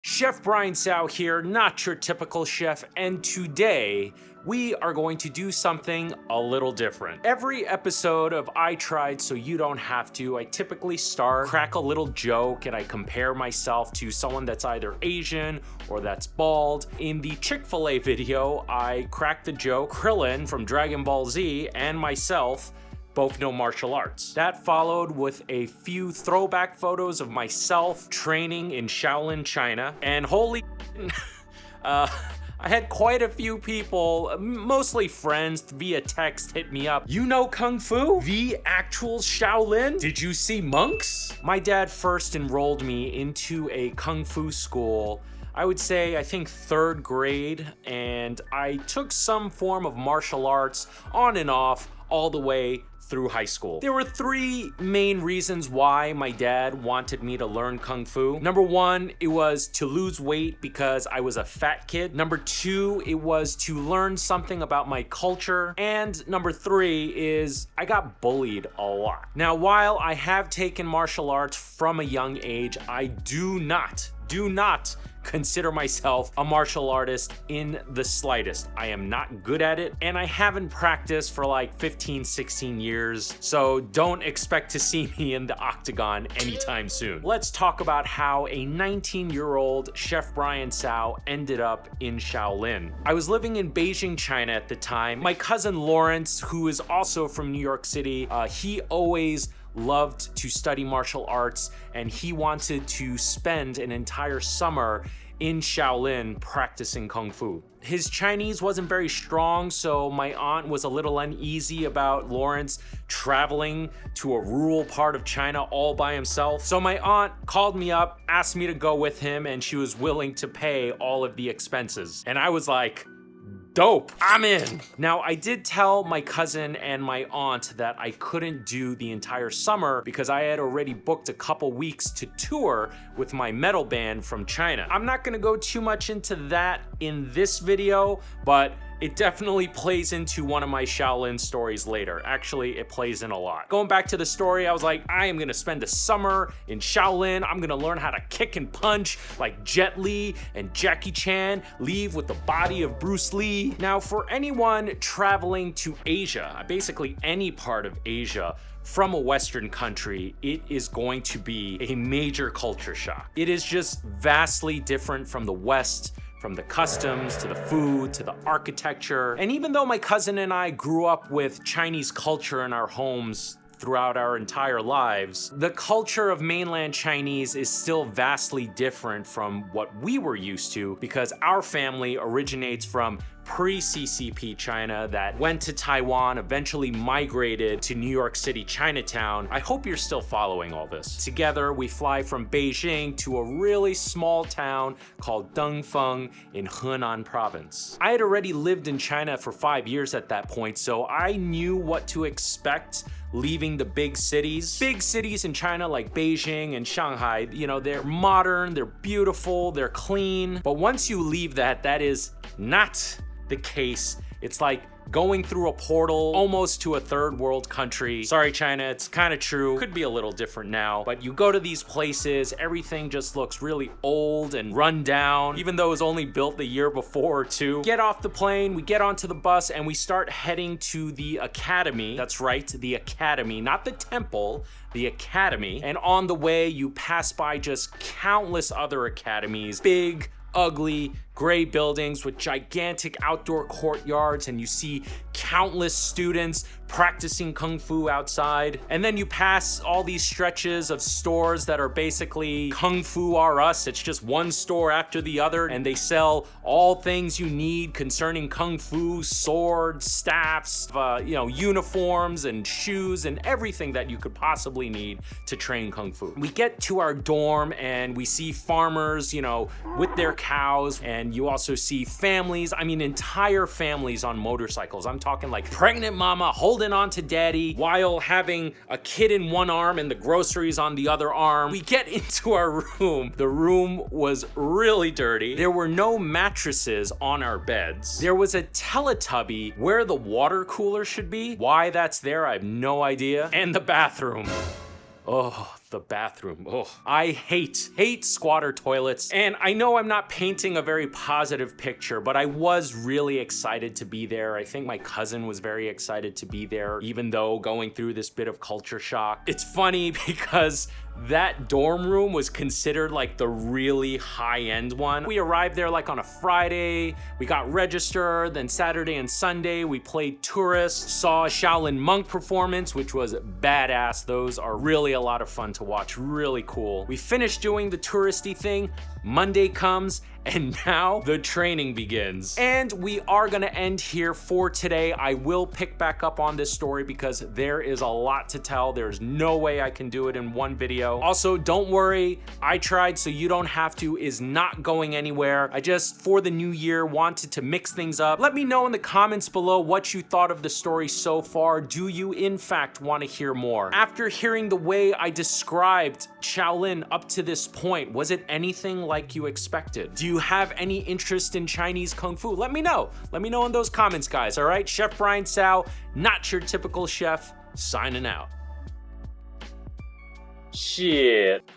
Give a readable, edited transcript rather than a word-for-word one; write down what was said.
Chef Brian Tsao here, not your typical chef, and today we are going to do something a little different. Every episode of I Tried So You Don't Have To, I typically crack a little joke, and I compare myself to someone that's either Asian or that's bald. In the Chick-fil-A video, I cracked the joke, Krillin from Dragon Ball Z and myself both know martial arts. That followed with a few throwback photos of myself training in Shao Lin, China, and holy I had quite a few people, mostly friends via text, hit me up. You know Kung Fu? The actual Shao Lin? Did you see monks? My dad first enrolled me into a Kung Fu school, I would say, I think 3rd grade, and I took some form of martial arts on and off all the way through high school. There were 3 main reasons why my dad wanted me to learn Kung Fu. Number 1, it was to lose weight because I was a fat kid. Number 2, it was to learn something about my culture. And number 3 is I got bullied a lot. Now, while I have taken martial arts from a young age, I do not consider myself a martial artist in the slightest. I am not good at it, and I haven't practiced for like 15, 16 years, so don't expect to see me in the octagon anytime soon. Let's talk about how a 19-year-old Chef Brian Tsao ended up in Shaolin. I was living in Beijing, China at the time. My cousin Lawrence, who is also from New York City, he always loved to study martial arts, and he wanted to spend an entire summer in Shaolin practicing Kung Fu. His Chinese wasn't very strong, so my aunt was a little uneasy about Lawrence traveling to a rural part of China all by himself. So my aunt called me up, asked me to go with him, and she was willing to pay all of the expenses. And I was like, dope, I'm in. Now, I did tell my cousin and my aunt that I couldn't do the entire summer because I had already booked a couple weeks to tour with my metal band from China. I'm not gonna go too much into that in this video, but it definitely plays into one of my Shaolin stories later. Actually, it plays in a lot. Going back to the story, I was like, I am gonna spend a summer in Shaolin. I'm gonna learn how to kick and punch like Jet Li and Jackie Chan, leave with the body of Bruce Lee. Now, for anyone traveling to Asia, basically any part of Asia, from a Western country, it is going to be a major culture shock. It is just vastly different from the West, from the customs, to the food, to the architecture. And even though my cousin and I grew up with Chinese culture in our homes throughout our entire lives, the culture of mainland Chinese is still vastly different from what we were used to because our family originates from pre-CCP China that went to Taiwan, eventually migrated to New York City, Chinatown. I hope you're still following all this. Together, we fly from Beijing to a really small town called Dengfeng in He Nan Province. I had already lived in China for 5 years at that point, so I knew what to expect leaving the big cities. Big cities in China like Beijing and Shanghai, you know, they're modern, they're beautiful, they're clean. But once you leave that, that is not the case. It's like going through a portal almost to a 3rd world country. Sorry, China, it's kind of true. Could be a little different now, but you go to these places, everything just looks really old and run down, even though it was only built the year before or 2. Get off the plane, we get onto the bus, and we start heading to the academy. That's right, the academy, not the temple, the academy. And on the way, you pass by just countless other academies, big, ugly, gray buildings with gigantic outdoor courtyards, and you see countless students practicing Kung Fu outside. And then you pass all these stretches of stores that are basically Kung Fu R Us. It's just one store after the other, and they sell all things you need concerning Kung Fu, swords, staffs, uniforms and shoes and everything that you could possibly need to train Kung Fu. We get to our dorm and we see farmers, with their cows, and you also see families, entire families on motorcycles. I'm talking like pregnant mama holding on to daddy while having a kid in one arm and the groceries on the other arm. We get into our room. The room was really dirty. There were no mattresses on our beds. There was a Teletubby where the water cooler should be. Why that's there, I have no idea. And the bathroom. Oh, the bathroom. Oh, I hate squatter toilets. And I know I'm not painting a very positive picture, but I was really excited to be there. I think my cousin was very excited to be there, even though going through this bit of culture shock. It's funny because that dorm room was considered like the really high-end one. We arrived there like on a Friday, we got registered, then Saturday and Sunday we played tourists, saw a Shao Lin monk performance, which was badass. Those are really a lot of fun to watch, really cool. We finished doing the touristy thing, Monday comes, and now the training begins. And we are gonna end here for today. I will pick back up on this story because there is a lot to tell. There's no way I can do it in one video. Also, don't worry, I tried so you don't have to is not going anywhere. I just, for the new year, wanted to mix things up. Let me know in the comments below what you thought of the story so far. Do you in fact want to hear more? After hearing the way I described Shao Lin up to this point, was it anything like you expected? Do you have any interest in Chinese Kung Fu? Let me know. Let me know in those comments, guys, all right? Chef Brian Tsao, not your typical chef, signing out. Shit.